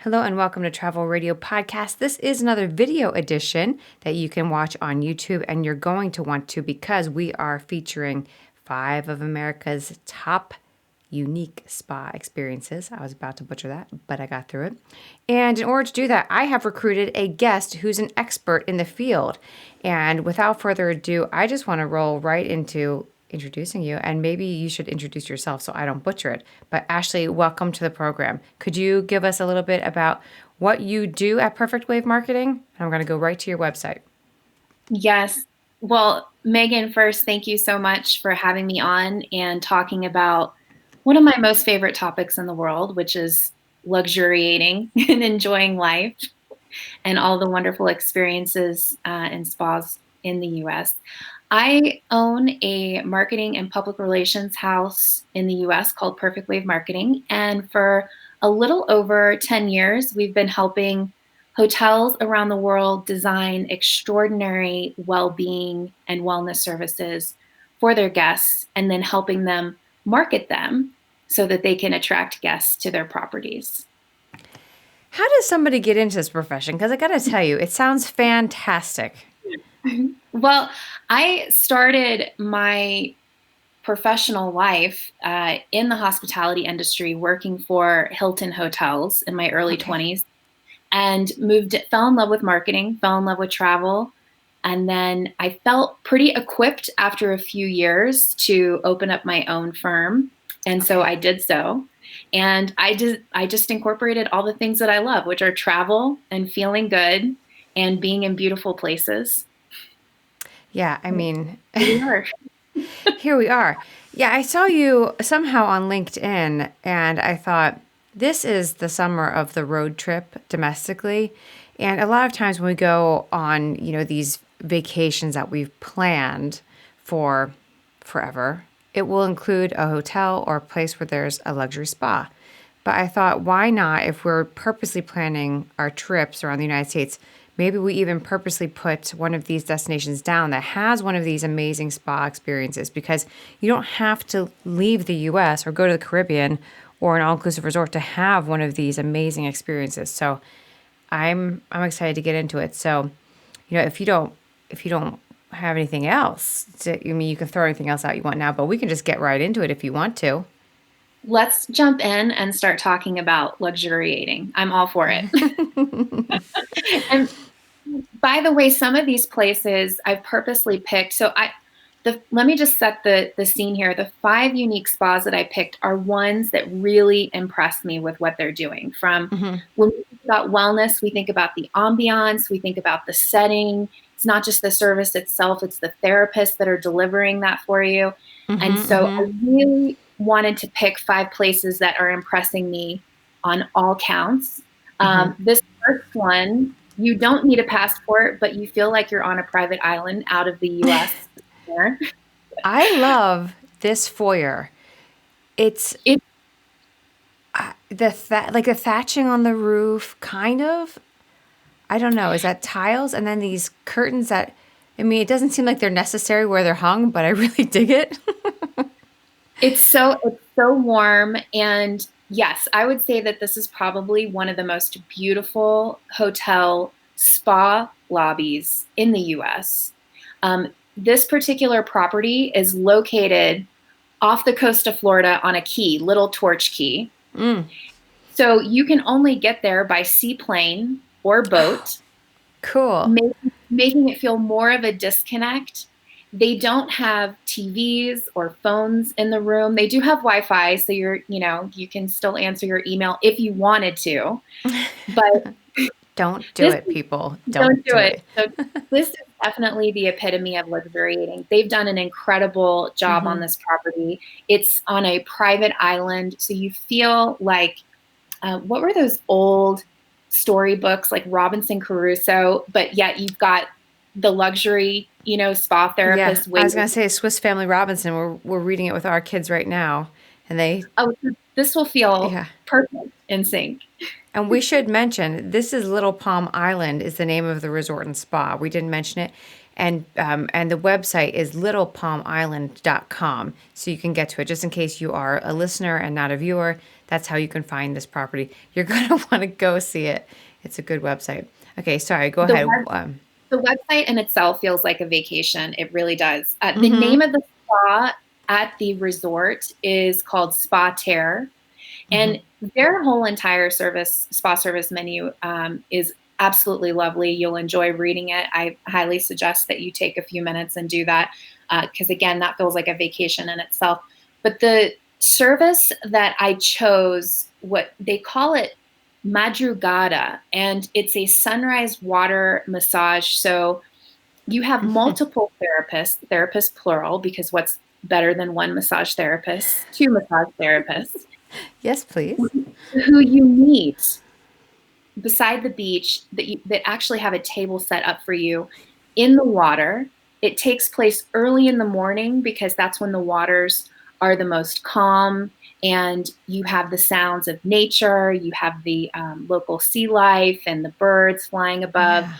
Hello and welcome to Travel Radio Podcast. This is another video edition that you can watch on YouTube, and you're going to want to because we are featuring 5 of America's top unique spa experiences. I was about to butcher that, but I got through it. And in order to do that, I have recruited a guest who's an expert in the field. And without further ado, I just want to roll right into introducing you, and maybe you should introduce yourself so I don't butcher it. But Ashley, welcome to the program. Could you give us a little bit about what you do at Perfect Wave Marketing? I'm going to go right to your website. Yes. Well, Megan, first, thank you so much for having me on and talking about one of my most favorite topics in the world, which is luxuriating and enjoying life and all the wonderful experiences and spas in the U.S. I own a marketing and public relations house in the U.S. called Perfect Wave Marketing. And for a little over 10 years, we've been helping hotels around the world design extraordinary well-being and wellness services for their guests, and then helping them market them so that they can attract guests to their properties. How does somebody get into this profession? Because I got to tell you, it sounds fantastic. Well, I started my professional life in the hospitality industry, working for Hilton hotels in my early 20s, and fell in love with marketing, fell in love with travel. And then I felt pretty equipped after a few years to open up my own firm. And so I did so. And I just incorporated all the things that I love, which are travel and feeling good and being in beautiful places. Yeah, I mean, Here we are. here we are. Yeah, I saw you somehow on LinkedIn, and I thought, this is the summer of the road trip domestically. And a lot of times when we go on, these vacations that we've planned for forever, it will include a hotel or a place where there's a luxury spa. But I thought, why not, if we're purposely planning our trips around the United States, maybe we even purposely put one of these destinations down that has one of these amazing spa experiences, because you don't have to leave the U.S. or go to the Caribbean or an all-inclusive resort to have one of these amazing experiences. So I'm excited to get into it. So, if you don't have anything else, you can throw anything else out you want now, but we can just get right into it if you want to. Let's jump in and start talking about luxuriating. I'm all for it. And by the way, some of these places I've purposely picked. So let me just set the scene here. The 5 unique spas that I picked are ones that really impressed me with what they're doing. From when we think about wellness, we think about the ambiance, we think about the setting. It's not just the service itself, it's the therapists that are delivering that for you. And so I really wanted to pick 5 places that are impressing me on all counts. This first one, you don't need a passport, but you feel like you're on a private island out of the U.S. I love this foyer. It's the thatching on the roof, kind of. I don't know. Is that tiles? And then these curtains that, it doesn't seem like they're necessary where they're hung, but I really dig it. It's so warm. And yes, I would say that this is probably one of the most beautiful hotel spa lobbies in the U.S. This particular property is located off the coast of Florida on a key, Little Torch Key. So you can only get there by seaplane or boat. Cool. Making it feel more of a disconnect. They don't have TVs or phones in the room. They do have Wi-Fi, so you can still answer your email if you wanted to. But don't do it, people. Don't do it. So this is definitely the epitome of luxuriating. They've done an incredible job on this property. It's on a private island, so you feel like what were those old storybooks like Robinson Crusoe? But yet you've got the luxury, spa therapist. Yeah, I was going to say Swiss Family Robinson. We're reading it with our kids right now, and this will feel perfect in sync. And we should mention, this is Little Palm Island is the name of the resort and spa. We didn't mention it. And the website is littlepalmisland.com, so you can get to it. Just in case you are a listener and not a viewer, that's how you can find this property. You're going to want to go see it. It's a good website. Okay, sorry, go The ahead. web the website in itself feels like a vacation. It really does. The Mm-hmm. name of the spa at the resort is called Spa Terre, Mm-hmm. and their whole entire spa service menu is absolutely lovely. You'll enjoy reading it. I highly suggest that you take a few minutes and do that because, again, that feels like a vacation in itself. But the service that I chose, what they call it, madrugada, and it's a sunrise water massage. So you have multiple therapists plural, because what's better than one massage therapist? Two massage therapists Yes, please. who you meet beside the beach that actually have a table set up for you in the water. It takes place early in the morning because that's when the waters are the most calm, and you have the sounds of nature. You have the local sea life and the birds flying above. Yeah.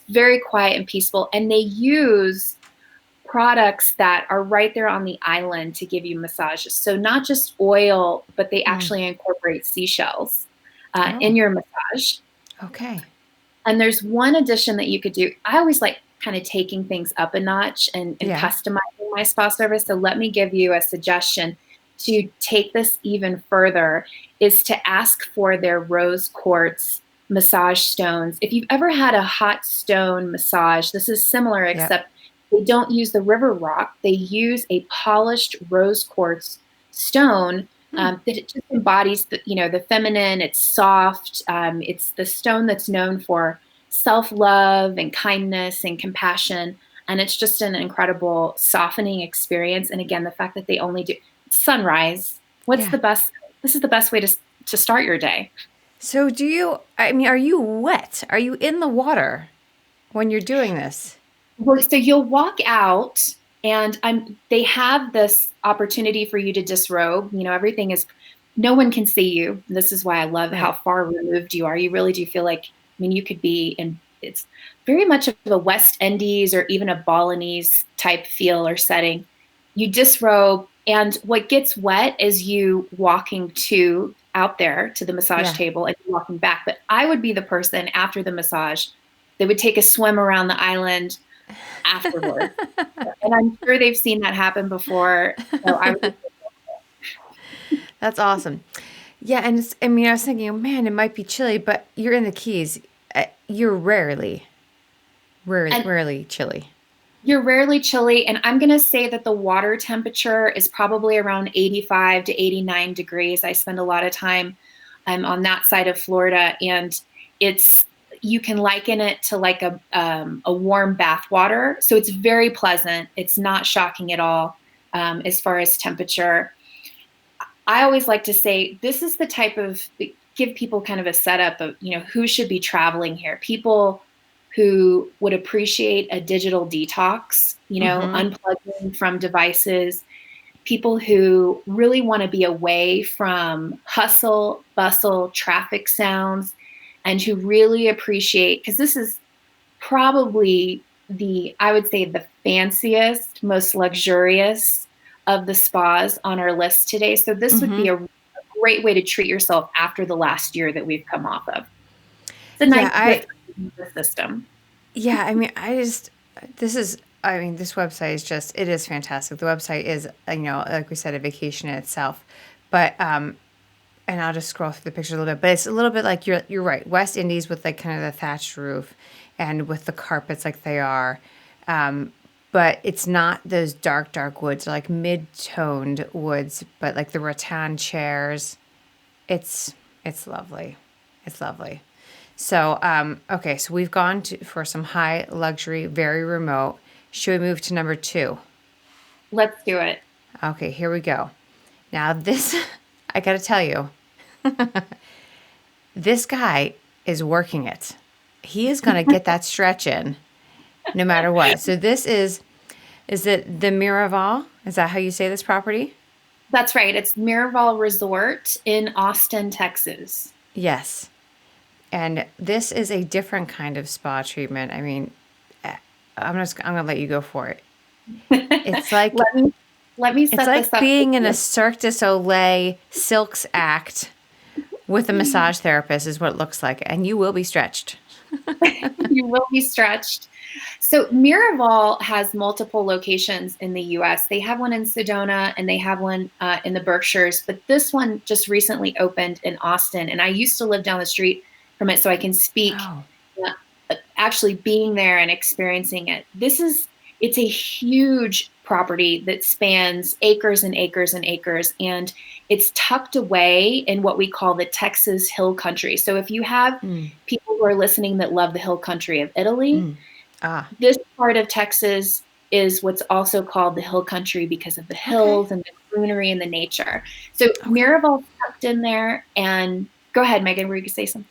Very quiet and peaceful, and they use products that are right there on the island to give you massages. So not just oil, but they Mm. actually incorporate seashells Oh, in your massage. okay. And there's one addition that you could do. I always like kind of taking things up a notch and Yeah. customizing my spa service. So let me give you a suggestion to take this even further, is to ask for their rose quartz massage stones. If you've ever had a hot stone massage, this is similar, Yep. except they don't use the river rock. They use a polished rose quartz stone Hmm. that it just embodies the feminine. It's soft. It's the stone that's known for self-love and kindness and compassion, and it's just an incredible softening experience. And again, the fact that they only do sunrise. What's Yeah. the best? This is the best way to start your day. So I mean, are you wet? Are you in the water when you're doing this? Well, so you'll walk out, and they have this opportunity for you to disrobe. Everything is, no one can see you. This is why I love how Right. far removed you are. You really do feel like, you could be it's very much of a West Indies or even a Balinese type feel or setting. You disrobe, and what gets wet is you walking out there to the massage Yeah. table and walking back. But I would be the person after the massage that would take a swim around the island afterwards. And I'm sure they've seen that happen before. So I was, That's awesome. Yeah, and I mean, I was thinking, oh, man, it might be chilly, but you're in the Keys. You're and rarely chilly. you're rarely chilly. And I'm going to say that the water temperature is probably around 85 to 89 degrees. I spend a lot of time on that side of Florida, and it's, you can liken it to like a warm bath water. So it's very pleasant. It's not shocking at all as far as temperature. I always like to say this is the type of, give people kind of a setup of, who should be traveling here. People who would appreciate a digital detox, Mm-hmm. unplugging from devices, people who really want to be away from hustle, bustle, traffic sounds, and who really appreciate, because this is probably I would say, the fanciest, most luxurious of the spas on our list today. So this would be Mm-hmm. a great way to treat yourself after the last year that we've come off of. It's a Yeah, nice gift for the system. yeah, I mean, this is, I mean, this website is just, it is fantastic. The website is, like we said, a vacation in itself. But, and I'll just scroll through the pictures a little bit, but it's a little bit like you're right, West Indies with like kind of the thatched roof and with the carpets like they are. But it's not those dark woods, like mid-toned woods, but like the rattan chairs. It's it's lovely. It's lovely. So, okay, so we've gone for some high luxury, very remote. Should we move to number two? Let's do it. Okay, here we go. Now, this, I got to tell you, this guy is working it. He is going to get that stretch in no matter what. So, is it the Miraval? Is that how you say this property? That's right. It's Miraval Resort in Austin, Texas. Yes. And this is a different kind of spa treatment. I mean, I'm gonna let you go for it. It's like let me let me it's set this like up for being in a you. Cirque du Soleil silks act with a massage therapist is what it looks like, and you will be stretched. You will be stretched. So Miraval has multiple locations in the U.S. They have one in Sedona and they have one in the Berkshires, but this one just recently opened in Austin. And I used to live down the street from it, so I can speak Oh, actually being there and experiencing it. It's a huge property that spans acres and acres and acres, and it's tucked away in what we call the Texas Hill Country. So if you have mm, people who are listening that love the hill country of Italy, mm. Ah, this part of Texas is what's also called the hill country because of the okay, hills and the greenery and the nature. So okay. Miraval's tucked in there. And go ahead, Megan, were you going to say something?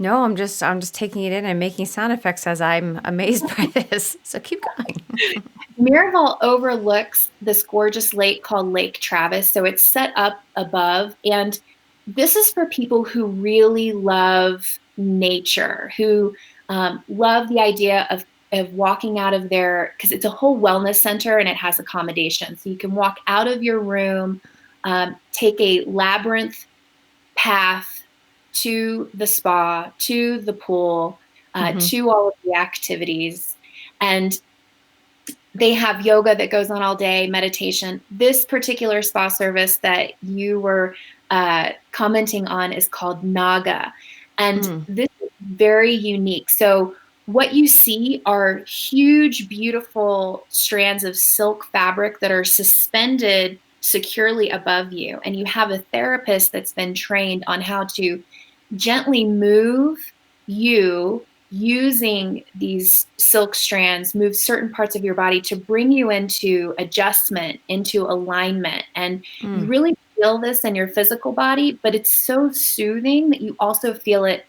No, I'm just taking it in and making sound effects as I'm amazed by this. So keep going. Miraval overlooks this gorgeous lake called Lake Travis. So it's set up above. And this is for people who really love nature, who love the idea of walking out of there, because it's a whole wellness center and it has accommodation. So you can walk out of your room, take a labyrinth path to the spa, to the pool, Hmm. to all of the activities. And they have yoga that goes on all day, meditation. This particular spa service that you were commenting on is called Naga. And Mm, this is very unique. So, what you see are huge, beautiful strands of silk fabric that are suspended securely above you. And you have a therapist that's been trained on how to gently move you using these silk strands, move certain parts of your body to bring you into adjustment, into alignment. And you mm, really feel this in your physical body, but it's so soothing that you also feel it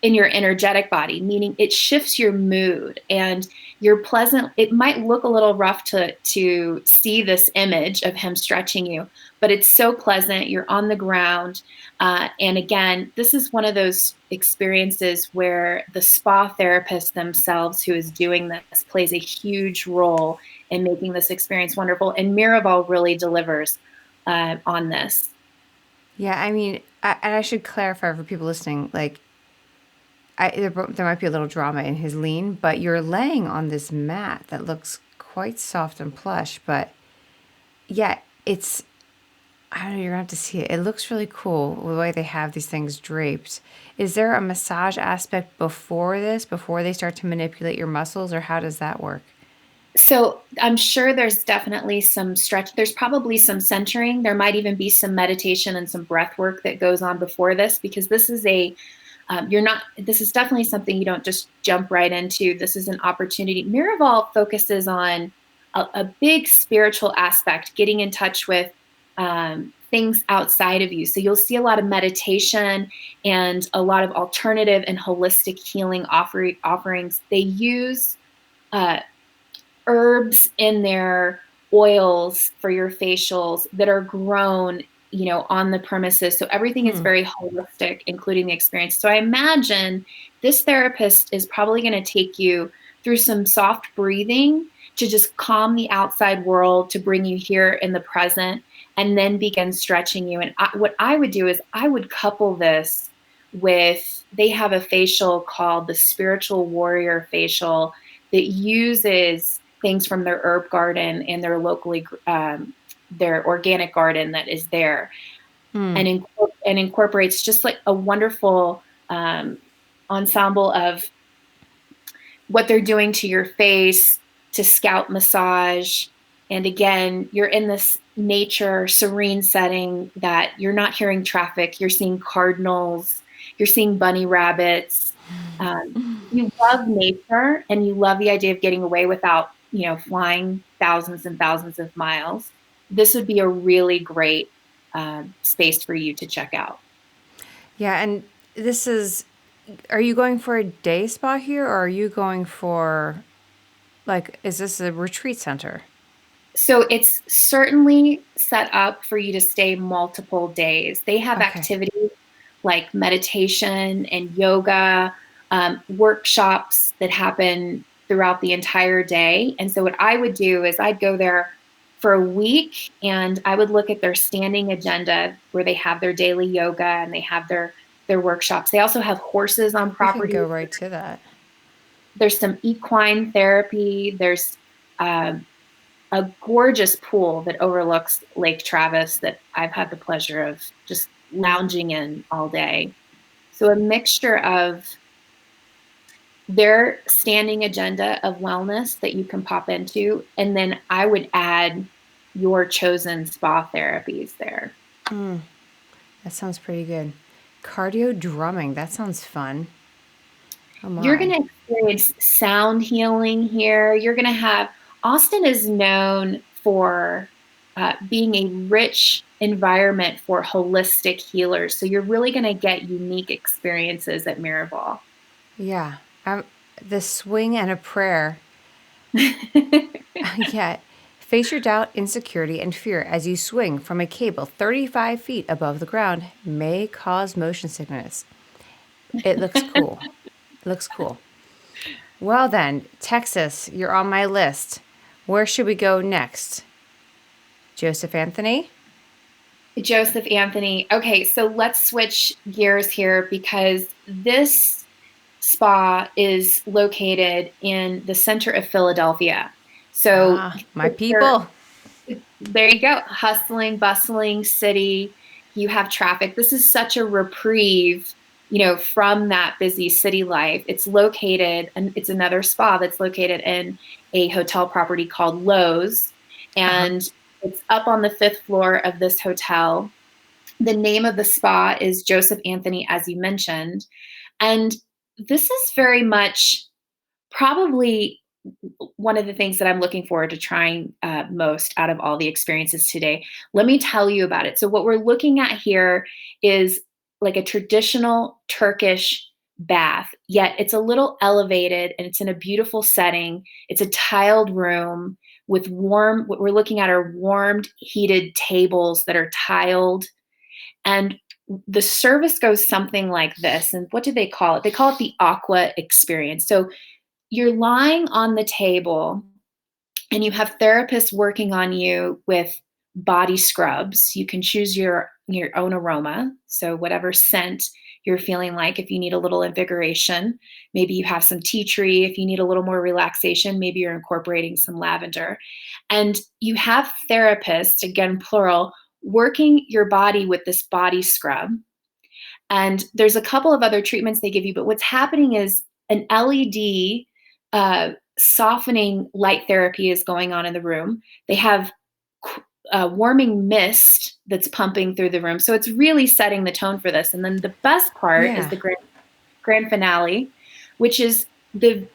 in your energetic body, meaning it shifts your mood and you're pleasant. It might look a little rough to see this image of him stretching you, but it's so pleasant. You're on the ground. And again, this is one of those experiences where the spa therapist themselves who is doing this plays a huge role in making this experience wonderful. And Miraval really delivers on this. yeah, I mean, and I should clarify for people listening, like, there might be a little drama in his lean, but you're laying on this mat that looks quite soft and plush. But yeah, I don't know, you're gonna have to see it. It looks really cool the way they have these things draped. Is there a massage aspect before they start to manipulate your muscles, or how does that work? So I'm sure there's definitely some stretch. There's probably some centering. There might even be some meditation and some breath work that goes on before this, because this is this is definitely something you don't just jump right into. This is an opportunity. Miraval focuses on a big spiritual aspect, getting in touch with things outside of you. So you'll see a lot of meditation and a lot of alternative and holistic healing offerings. They use uh, herbs in their oils for your facials that are grown, on the premises. So everything is Hmm. very holistic, including the experience. So I imagine this therapist is probably going to take you through some soft breathing to just calm the outside world, to bring you here in the present, and then begin stretching you. And what I would do is I would couple this with, they have a facial called the Spiritual Warrior Facial that uses things from their herb garden and their organic garden that is there, Hmm. and incorporates just like a wonderful ensemble of what they're doing to your face, to scalp massage. And again, you're in this nature, serene setting that you're not hearing traffic. You're seeing cardinals, you're seeing bunny rabbits. You love nature and you love the idea of getting away without, flying thousands and thousands of miles. This would be a really great space for you to check out. Yeah, and this is. Are you going for a day spa here, or are you going for like? Is this a retreat center? So it's certainly set up for you to stay multiple days. They have Okay. activities like meditation and yoga, workshops that happen throughout the entire day. And so what I would do is I'd go there for a week and I would look at their standing agenda where they have their daily yoga and they have their workshops. They also have horses on We can property. go right to that. There's some equine therapy. There's uh, a gorgeous pool that overlooks Lake Travis that I've had the pleasure of just lounging in all day. So a mixture of their standing agenda of wellness that you can pop into, and then I would add your chosen spa therapies there. That sounds pretty good. Cardio drumming. That sounds fun. Oh You're going my. to experience sound healing here. You're going to have, Austin is known for being a rich environment for holistic healers. So you're really going to get unique experiences at Miraval. Yeah. The swing and a prayer. Yeah. Face your doubt, insecurity, and fear as you swing from a cable 35 feet above the ground may cause motion sickness. It looks cool. It looks cool. Well, then, Texas, you're on my list. Where should we go next? Joseph Anthony? Joseph Anthony. Okay, so let's switch gears here because this spa is located in the center of Philadelphia. So My people. there you go. Hustling, bustling city. You have traffic. This is such a reprieve, from that busy city life. It's located, and it's another spa that's located in a hotel property called Lowe's. And it's up on the 5th floor of this hotel. The name of the spa is Joseph Anthony, as you mentioned. And this is very much probably one of the things that I'm looking forward to trying most out of all the experiences today. Let me tell you about it. So what we're looking at here is like a traditional Turkish bath, yet it's a little elevated and it's in a beautiful setting. It's a tiled room with what we're looking at are warmed, heated tables that are tiled. And the service goes something like this. And what do they call it? They call it the aqua experience. So you're lying on the table and you have therapists working on you with body scrubs. You can choose your own aroma. So whatever scent you're feeling like, if you need a little invigoration, maybe you have some tea tree. If you need a little more relaxation, maybe you're incorporating some lavender. And you have therapists, again, plural, working your body with this body scrub. And there's a couple of other treatments they give you, but what's happening is an LED softening light therapy is going on in the room. They have warming mist that's pumping through the room. So it's really setting the tone for this. And then the best part is the grand finale, which is the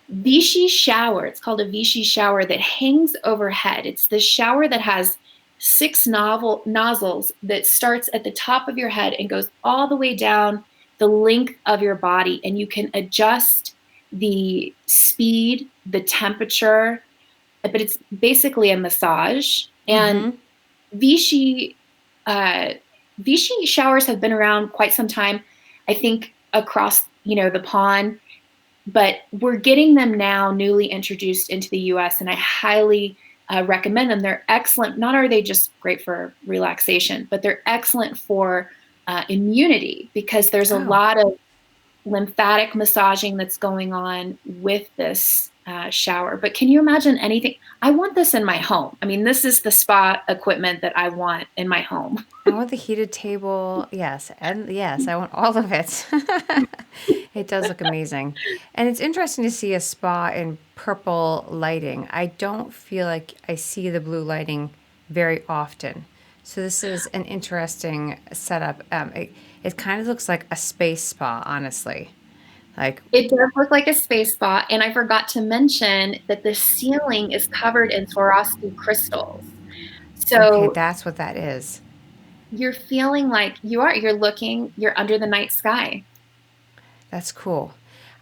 Vichy Shower. It's called a Vichy Shower that hangs overhead. It's this shower that has 6 nozzles that starts at the top of your head and goes all the way down the length of your body. And you can adjust the speed, the temperature, but it's basically a massage. And Vichy showers have been around quite some time, I think, across the pond, but we're getting them now newly introduced into the US, and I highly recommend them. They're excellent. Not are they just great for relaxation, but they're excellent for immunity because there's a lot of lymphatic massaging that's going on with this shower. But can you imagine anything? I want this in my home. I mean, this is the spa equipment that I want in my home. I want the heated table. Yes. And yes, I want all of it. It does look amazing. And it's interesting to see a spa in purple lighting. I don't feel like I see the blue lighting very often. So this is an interesting setup. It kind of looks like a space spa, honestly. Like it does look like a space spa, and I forgot to mention that the ceiling is covered in Swarovski crystals. okay, So that's what that is. you're feeling like you're under the night sky. That's cool.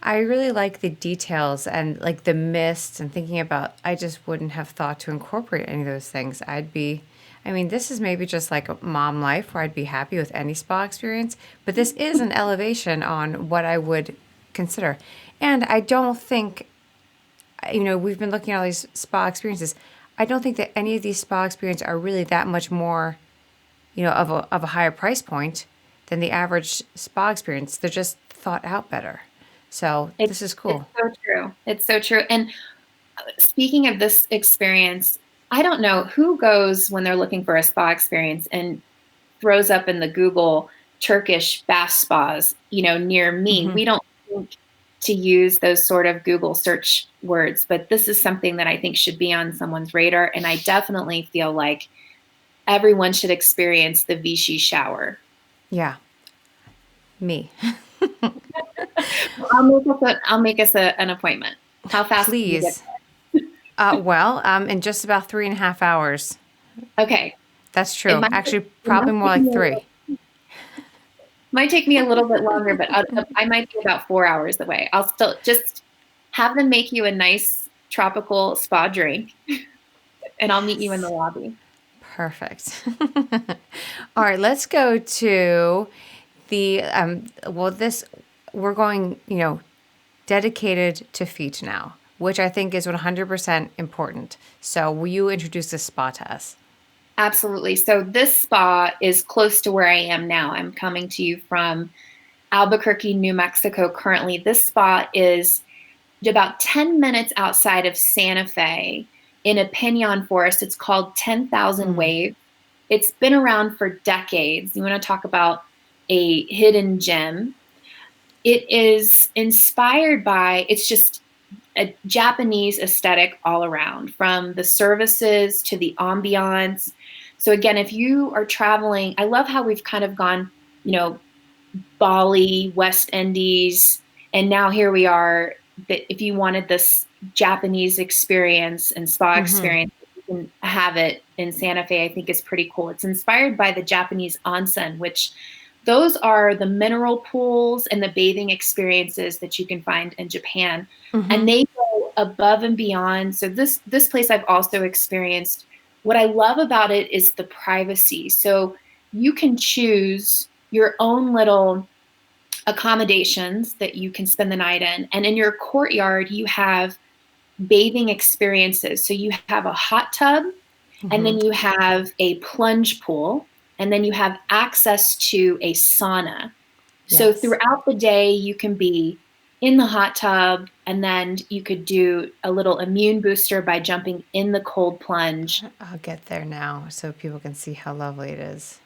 I really like the details and like the mist and thinking about, I just wouldn't have thought to incorporate any of those things. This is maybe just like a mom life where I'd be happy with any spa experience, but this is an elevation on what I would consider. And I don't think we've been looking at all these spa experiences. I don't think that any of these spa experiences are really that much more, of a higher price point than the average spa experience. They're just thought out better. So It's this is it's cool. so true. It's so true. And speaking of this experience, I don't know who goes when they're looking for a spa experience and throws up in the Google Turkish bath spas, near me. We don't think to use those sort of Google search words, but this is something that I think should be on someone's radar. And I definitely feel like everyone should experience the Vichy shower. Yeah, me. I'll make us an appointment. How fast can you get Please. Well, in just about 3.5 hours. there? Okay. That's It true. might, Actually, it might probably more take like me 3. a little bit longer, but I might be about 4 hours away. I'll still just have them make you a nice tropical spa drink, and I'll meet you in the lobby. Perfect. All right, let's go to the this we're going, dedicated to feet now, which I think is 100% important. So, will you introduce the spa to us? Absolutely. So this spa is close to where I am now. I'm coming to you from Albuquerque, New Mexico currently. This spa is about 10 minutes outside of Santa Fe in a pinon forest. It's called 10,000 Waves. It's been around for decades. You want to talk about a hidden gem. It is inspired by, it's just a Japanese aesthetic all around, from the services to the ambiance. So again, if you are traveling, I love how we've kind of gone, Bali, West Indies, and now here we are. That if you wanted this Japanese experience and spa experience, you can have it in Santa Fe. I think is pretty cool. It's inspired by the Japanese onsen, which those are the mineral pools and the bathing experiences that you can find in Japan, and they go above and beyond. So this place I've also experienced. What I love about it is the privacy. So you can choose your own little accommodations that you can spend the night in. And in your courtyard, you have bathing experiences. So you have a hot tub, and then you have a plunge pool, and then you have access to a sauna. So Yes. throughout the day, you can be in the hot tub, and then you could do a little immune booster by jumping in the cold plunge. I'll get there now so people can see how lovely it is.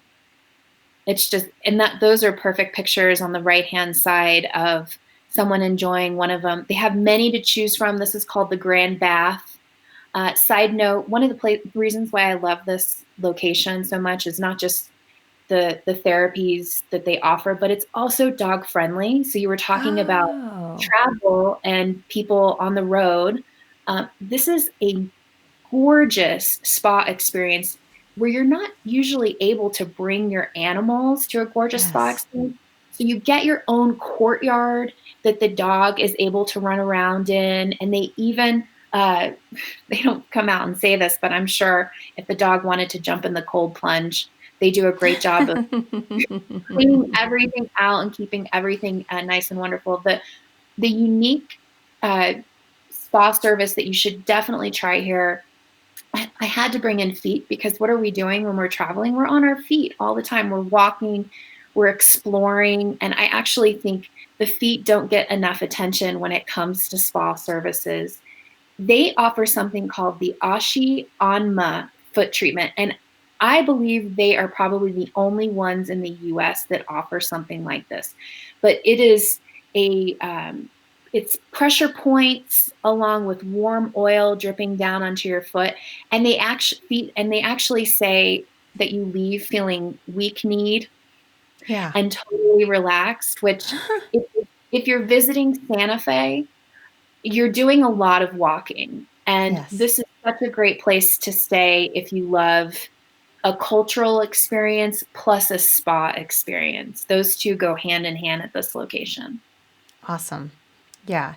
It's just, and that those are perfect pictures on the right-hand side of someone enjoying one of them. They have many to choose from. This is called the Grand Bath. Side note, one of the reasons why I love this location so much is not just the therapies that they offer, but it's also dog friendly. So you were talking about Oh, travel and people on the road. This is a gorgeous spa experience where you're not usually able to bring your animals to a gorgeous spa yes. experience. So you get your own courtyard that the dog is able to run around in, and they even they don't come out and say this, but I'm sure if the dog wanted to jump in the cold plunge, they do a great job of cleaning everything out and keeping everything nice and wonderful. The unique uh, spa service that you should definitely try here. I had to bring in feet, because what are we doing when we're traveling? We're on our feet all the time. We're walking, we're exploring, and I actually think the feet don't get enough attention when it comes to spa services. They offer something called the ahhhh foot treatment, and I believe they are probably the only ones in the US that offer something like this. But it is it's pressure points along with warm oil dripping down onto your foot, and they actually say that you leave feeling weak-kneed Yeah. and totally relaxed. Which, if, if you're visiting Santa Fe, you're doing a lot of walking, and Yes. this is such a great place to stay if you love a cultural experience plus a spa experience. Those two go hand in hand at this location. Awesome. Yeah.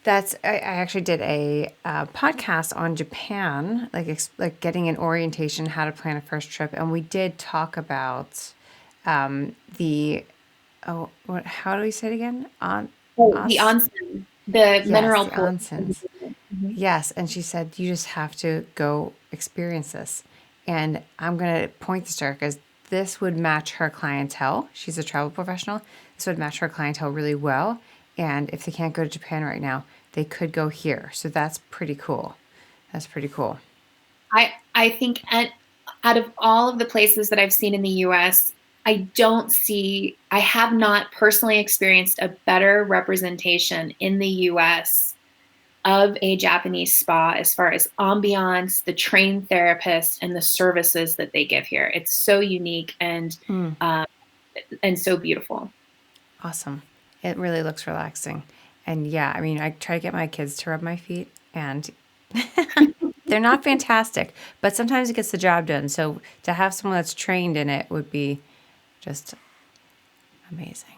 I actually did a podcast on Japan, like getting an orientation, how to plan a first trip, and we did talk about the how do we say it again? Oh, the Os onsen, the Yes, mineral the pool. onsens. Mhm. Yes, and she said you just have to go experience this. And I'm going to point this to her because this would match her clientele. She's a travel professional. This would match her clientele really well. And if they can't go to Japan right now, they could go here. So that's pretty cool. That's pretty cool. I think out of all of the places that I've seen in the US, I have not personally experienced a better representation in the US of a Japanese spa as far as ambiance, the trained therapists, and the services that they give here. It's so unique Mm, uh, and so beautiful. awesome. It really looks relaxing. And yeah, I mean, I try to get my kids to rub my feet, and they're not fantastic, but sometimes it gets the job done. So to have someone that's trained in it would be just amazing.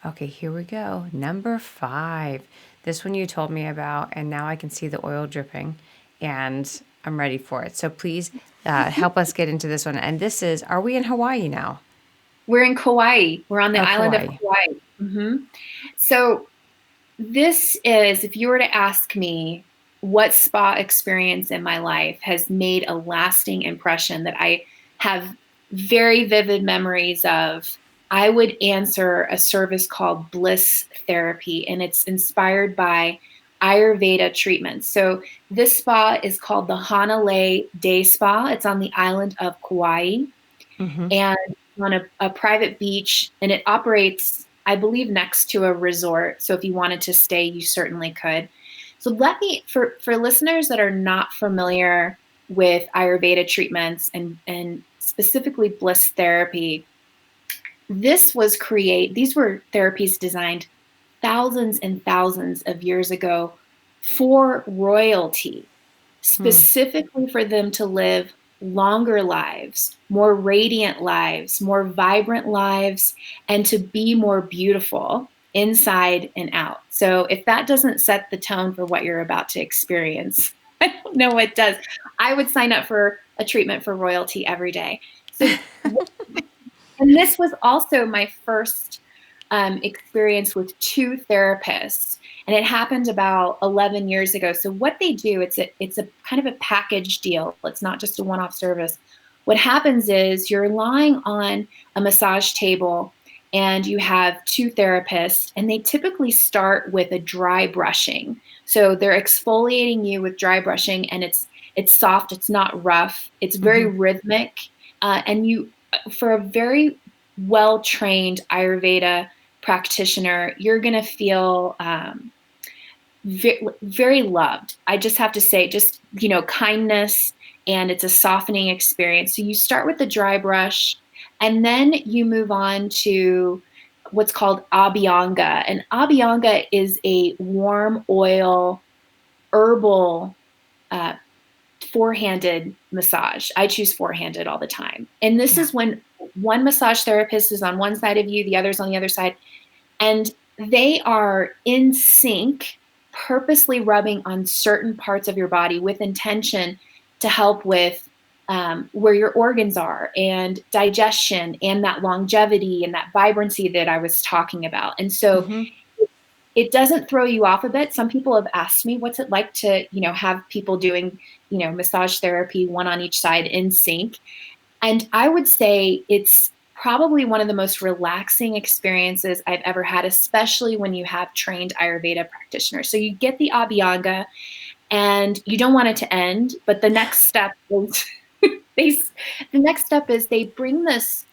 Okay, here we go. Number 5. This one you told me about, and now I can see the oil dripping, and I'm ready for it. So please help us get into this one. And this is, are we in Hawaii now? We're in Kauai. We're on the Oh, island of Kauai. Hawaii. So this is, if you were to ask me what spa experience in my life has made a lasting impression that I have very vivid memories of, I would answer a service called Bliss Therapy, and it's inspired by Ayurveda treatments. So this spa is called the Hanalei Day Spa. It's on the island of Kauai, Mm-hmm. and on a private beach, and it operates, I believe, next to a resort. So if you wanted to stay, you certainly could. So for listeners that are not familiar with Ayurveda treatments and specifically Bliss Therapy, these were therapies designed thousands and thousands of years ago for royalty, Hmm. specifically for them to live longer lives, more radiant lives, more vibrant lives, and to be more beautiful inside and out. So if that doesn't set the tone for what you're about to experience, I don't know what does. I would sign up for a treatment for royalty every day. So, and this was also my first experience with two therapists, and it happened about 11 years ago. So what they do, it's a kind of a package deal. It's not just a one-off service. What happens is you're lying on a massage table and you have two therapists, and they typically start with a dry brushing. So they're exfoliating you with dry brushing, and it's soft, it's not rough, it's very Mm-hmm. rhythmic, and you for a very well trained Ayurveda practitioner, you're going to feel very loved. I just have to say, just, kindness, and it's a softening experience. So you start with the dry brush, and then you move on to what's called Abianga. And Abianga is a warm oil herbal uh, four-handed massage. I choose four-handed all the time. And this Yeah. is when one massage therapist is on one side of you, the other's on the other side, and they are in sync, purposely rubbing on certain parts of your body with intention to help with where your organs are and digestion and that longevity and that vibrancy that I was talking about. And so Mm-hmm. it doesn't throw you off a bit. Some people have asked me, what's it like to, have people doing, massage therapy, one on each side in sync? And I would say it's probably one of the most relaxing experiences I've ever had, especially when you have trained Ayurveda practitioners. So you get the Abhyanga and you don't want it to end, but the next step is they, the next step is they bring this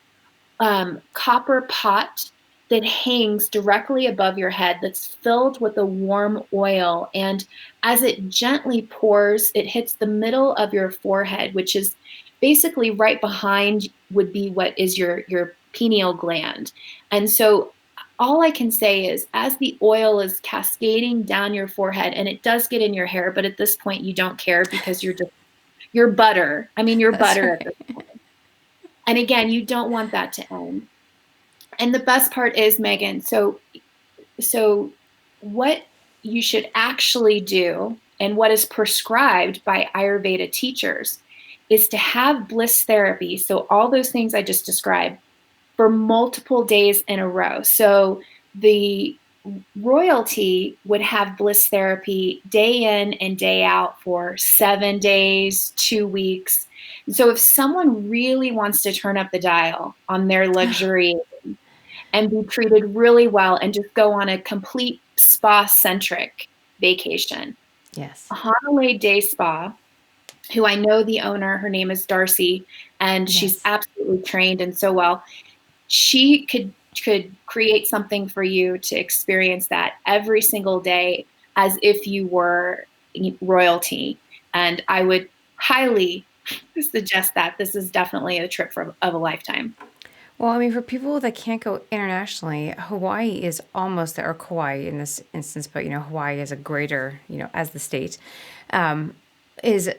copper pot that hangs directly above your head that's filled with a warm oil. And as it gently pours, it hits the middle of your forehead, which is basically right behind would be what is your pineal gland. And so all I can say is as the oil is cascading down your forehead, and it does get in your hair, but at this point you don't care because you're butter. I mean, you're That's butter at right. this point. And again, you don't want that to end. And the best part is, Megan, so what you should actually do and what is prescribed by Ayurveda teachers is to have bliss therapy. So all those things I just described for multiple days in a row. So the royalty would have Bliss Therapy day in and day out for 7 days, 2 weeks. And so if someone really wants to turn up the dial on their luxury and be treated really well and just go on a complete spa-centric vacation, Yes. Hanalei Day Spa, who I know the owner, her name is Darcy, and she's Yes. absolutely trained and so well. She could create something for you to experience that every single day as if you were royalty. And I would highly suggest that this is definitely a trip of a lifetime. Well, I mean, for people that can't go internationally, Hawaii is almost there, or Kauai in this instance, but Hawaii is a greater, as the state, is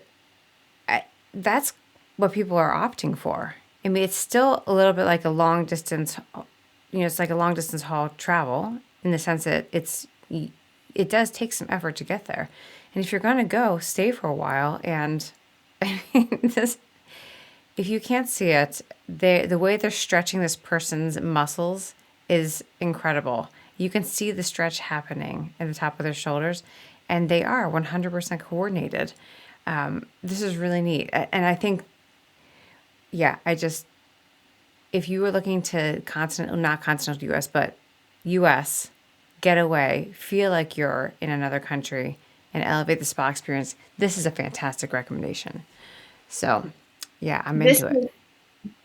that's what people are opting for. I mean, it's still a little bit like a long distance, it's like a long distance haul travel in the sense that it does take some effort to get there. And if you're going to go, stay for a while. And this, if you can't see it, the way they're stretching this person's muscles is incredible. You can see the stretch happening at the top of their shoulders, and they are 100% coordinated. This is really neat. And I think, yeah, if you were looking to not continental US, but US, get away, feel like you're in another country, and elevate the spa experience, this is a fantastic recommendation. So, yeah, I'm This into it.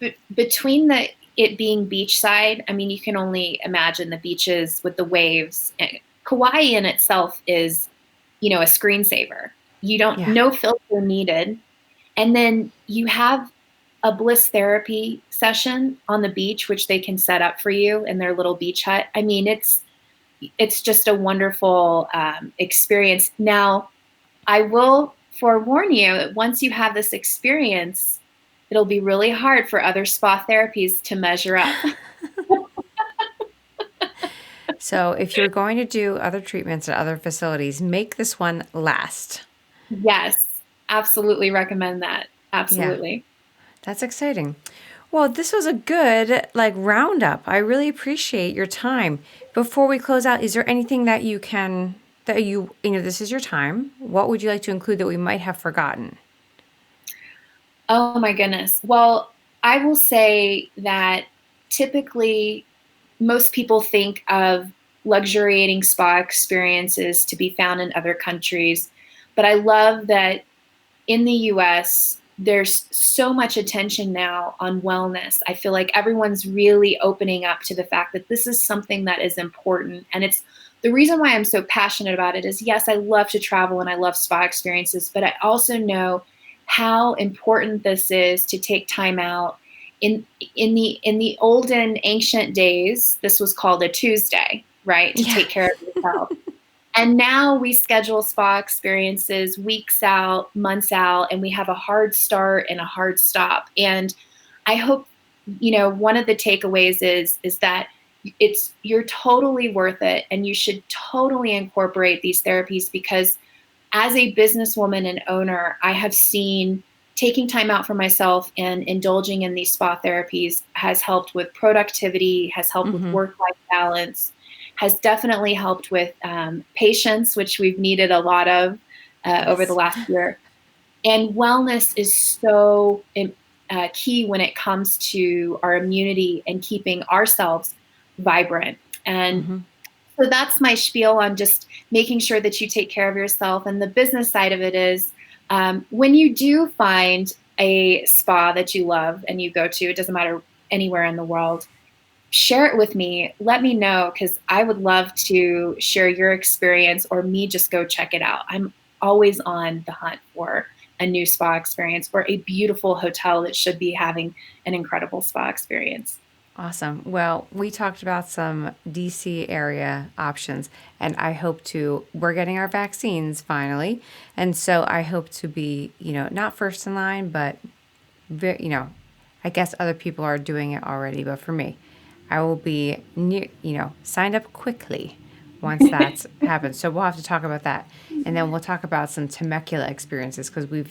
is between it being beachside. I mean, you can only imagine the beaches with the waves. Kauai in itself is, a screensaver. You don't Yeah. no filter needed. And then you have a Bliss Therapy session on the beach, which they can set up for you in their little beach hut. I mean, it's just a wonderful experience. Now, I will forewarn you that once you have this experience, it'll be really hard for other spa therapies to measure up. So, if you're going to do other treatments at other facilities, make this one last. Yes, absolutely recommend that. Yeah. Absolutely. That's exciting. Well, this was a good roundup. I really appreciate your time. Before we close out, is there anything that this is your time. What would you like to include that we might have forgotten? Oh my goodness. Well, I will say that typically most people think of luxuriating spa experiences to be found in other countries, but I love that in the US, there's so much attention now on wellness. I feel like everyone's really opening up to the fact that this is something that is important. And it's the reason why I'm so passionate about it is yes, I love to travel and I love spa experiences, but I also know how important this is to take time out. In the olden ancient days, this was called a Tuesday, right? To Yeah. take care of yourself. And now we schedule spa experiences weeks out, months out, and we have a hard start and a hard stop. And I hope, one of the takeaways is that you're totally worth it, and you should totally incorporate these therapies because as a businesswoman and owner, I have seen taking time out for myself and indulging in these spa therapies has helped with productivity, has helped with Mm-hmm. work-life balance, has definitely helped with patience, which we've needed a lot of over the Yes. last year. And wellness is so key when it comes to our immunity and keeping ourselves vibrant. And Mm-hmm. so that's my spiel on just making sure that you take care of yourself. And the business side of it is when you do find a spa that you love and you go to, it doesn't matter anywhere in the world, share it with me. Let me know because I would love to share your experience or me just go check it out. I'm always on the hunt for a new spa experience or a beautiful hotel that should be having an incredible spa experience. Awesome. Well, we talked about some DC area options, and we're getting our vaccines finally. And so I hope to be, not first in line, but, I guess other people are doing it already. But for me, I will be, signed up quickly once that's happened. So we'll have to talk about that. And then we'll talk about some Temecula experiences because we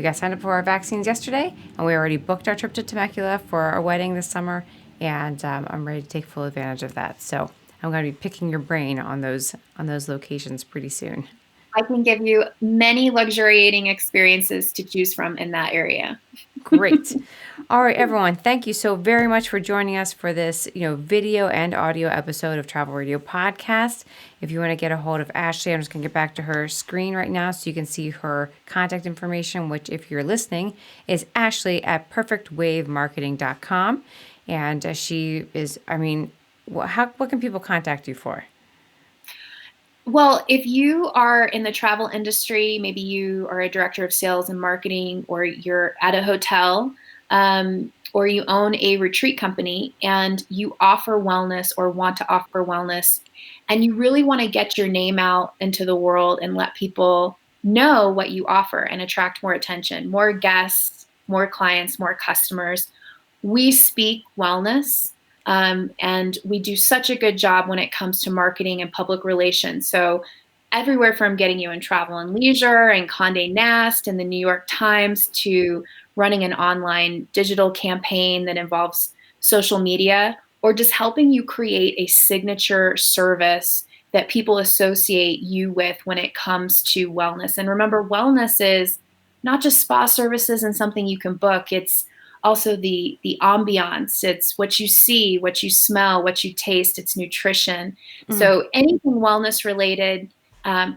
got signed up for our vaccines yesterday and we already booked our trip to Temecula for our wedding this summer. And I'm ready to take full advantage of that. So I'm going to be picking your brain on those locations pretty soon. I can give you many luxuriating experiences to choose from in that area. Great. All right, everyone. Thank you so very much for joining us for this, video and audio episode of Travel Radio Podcast. If you want to get a hold of Ashley, I'm just going to get back to her screen right now so you can see her contact information, which, if you're listening, is Ashley at perfectwavemarketing.com. And she is, what can people contact you for? Well, if you are in the travel industry, maybe you are a director of sales and marketing, or you're at a hotel, or you own a retreat company and you offer wellness or want to offer wellness, and you really want to get your name out into the world and let people know what you offer and attract more attention, more guests, more clients, more customers, we speak wellness. And we do such a good job when it comes to marketing and public relations. So everywhere from getting you in Travel and Leisure and Condé Nast and the New York Times to running an online digital campaign that involves social media, or just helping you create a signature service that people associate you with when it comes to wellness. And remember, wellness is not just spa services and something you can book. It's also the ambiance. It's what you see, what you smell, what you taste. It's nutrition. So anything wellness related,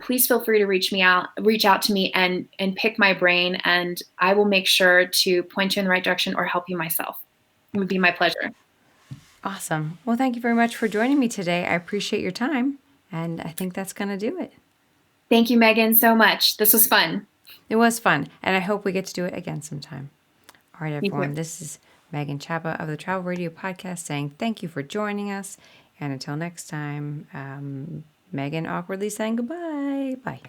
please feel free to reach out to me and pick my brain, and I will make sure to point you in the right direction or help you myself. It would be my pleasure. Awesome. Well, thank you very much for joining me today. I appreciate your time, and I think that's going to do it. Thank you, Megan, so much. This was fun. It was fun, and I hope we get to do it again sometime. All right, Me everyone, too. this is Megan Chapa of the Travel Radio Podcast saying thank you for joining us. And until next time, Megan awkwardly saying goodbye. Bye.